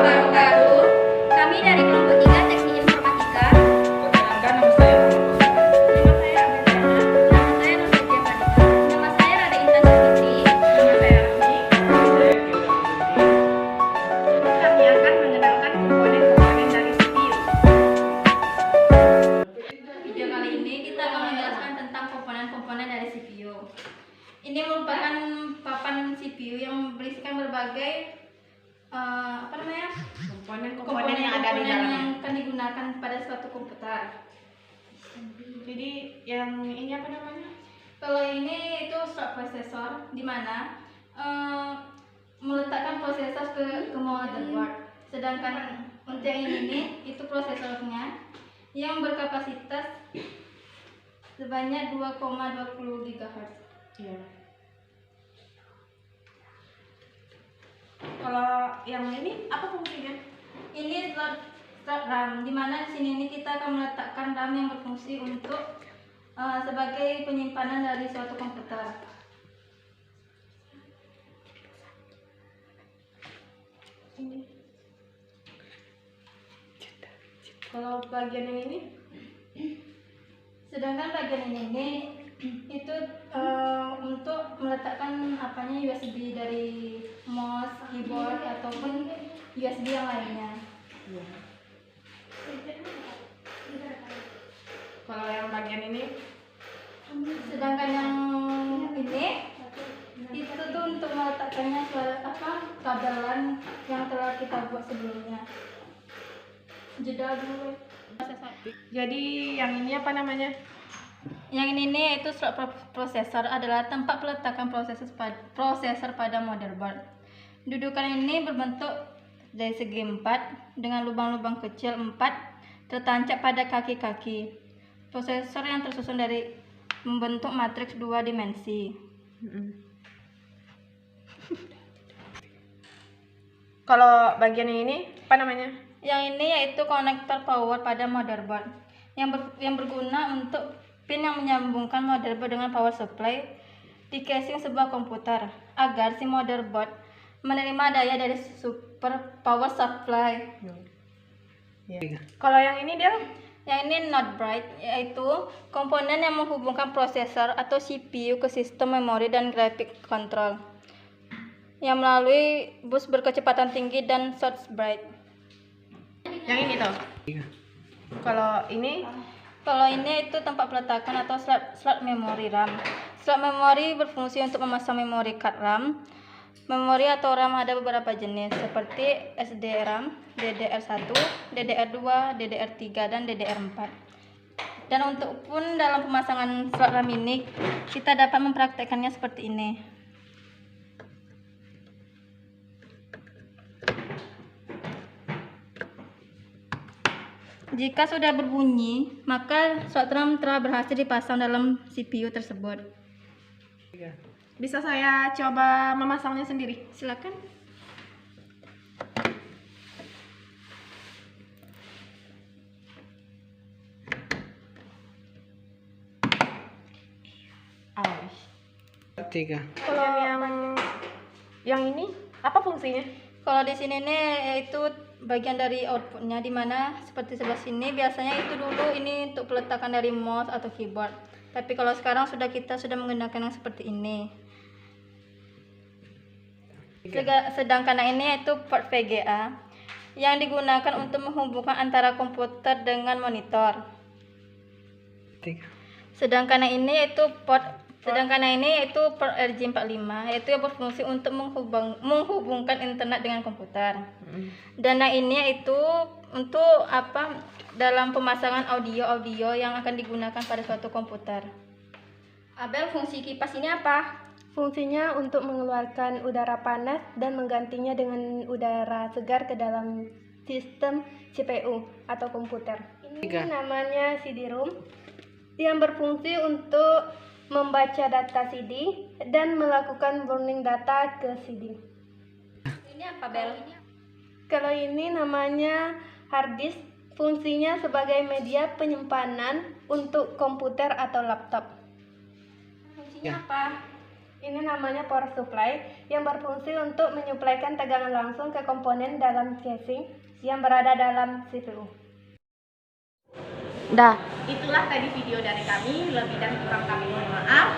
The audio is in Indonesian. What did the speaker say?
baru-baru, kami dari kelompok 3 Teknik Informatika. Perkenalkan, nama saya Nama saya Rosalia Fadika. Nama saya Rada Intan Fitri. Nama saya Raffi. Saya Yoga Putri. Kami akan mengenalkan komponen-komponen dari CPU. Video kali ini kita akan menjelaskan tentang komponen-komponen dari CPU. Ini merupakan papan CPU yang berisikan berbagai Komponen yang ada di komponen dalamnya. yang akan digunakan pada suatu komputer. Jadi yang ini apa namanya? Kalau ini itu slot prosesor, di mana meletakkan prosesor ke motherboard. Sedangkan untuk yang ini itu prosesornya yang berkapasitas sebanyak 2,20 GHz. Iya. Kalau yang ini apa fungsinya? Ini slot RAM, di mana di sini ini kita akan meletakkan RAM yang berfungsi untuk sebagai penyimpanan dari suatu komputer. Ini. Kalau bagian yang ini? Sedangkan bagian ini itu untuk meletakkan USB dari mouse, keyboard ataupun USB yang lainnya. Iya. Kalau yang bagian ini? Sedangkan yang ini itu tuh untuk meletakkannya kabel LAN yang telah kita buat sebelumnya. Jeda dulu. Jadi yang ini apa namanya? Yang ini yaitu slot prosesor adalah tempat peletakan prosesor pada motherboard. Dudukan ini berbentuk dari segi 4 dengan lubang-lubang kecil 4 tertancap pada kaki-kaki. Prosesor yang tersusun dari membentuk matriks 2 dimensi. Kalau bagian yang ini apa namanya? Yang ini yaitu konektor power pada motherboard yang berguna untuk pin yang menyambungkan motherboard dengan power supply di casing sebuah komputer agar si motherboard menerima daya dari super power supply. Kalau yang ini dia? Yang ini not bright, yaitu komponen yang menghubungkan prosesor atau CPU ke sistem memori dan graphic control yang melalui bus berkecepatan tinggi dan short bright. Yang ini tuh? Kalau ini? Kalau ini itu tempat peletakan atau slot memori RAM. Slot memori berfungsi untuk memasang memori card RAM. Memori atau RAM ada beberapa jenis seperti SDRAM, DDR1, DDR2, DDR3, dan DDR4. Dan untuk pun dalam pemasangan slot RAM ini kita dapat mempraktekkannya seperti ini. Jika sudah berbunyi, maka slot RAM telah berhasil dipasang dalam CPU tersebut. Bisa saya coba memasangnya sendiri? Silakan. Kalau yang ini apa fungsinya? Kalau di sini nih yaitu bagian dari outputnya, dimana seperti sebelah sini biasanya itu dulu ini untuk peletakan dari mouse atau keyboard. Tapi kalau sekarang kita sudah menggunakan yang seperti ini. Sedangkan yang ini yaitu port VGA yang digunakan untuk menghubungkan antara komputer dengan monitor. Sedangkan yang ini yaitu port RJ45 yaitu yang berfungsi untuk menghubungkan internet dengan komputer. Dan yang ini yaitu untuk dalam pemasangan audio yang akan digunakan pada suatu komputer. Abel, fungsi kipas ini apa? Fungsinya untuk mengeluarkan udara panas dan menggantinya dengan udara segar ke dalam sistem CPU atau komputer. Ini namanya CD-ROM yang berfungsi untuk membaca data CD dan melakukan burning data ke CD. Ini apa, Bel? Kalau ini namanya hard disk, fungsinya sebagai media penyimpanan untuk komputer atau laptop. Fungsinya apa? Ini namanya power supply yang berfungsi untuk menyuplaikan tegangan langsung ke komponen dalam casing yang berada dalam CPU. Dah. Itulah tadi video dari kami, lebih dan kurang kami mohon maaf.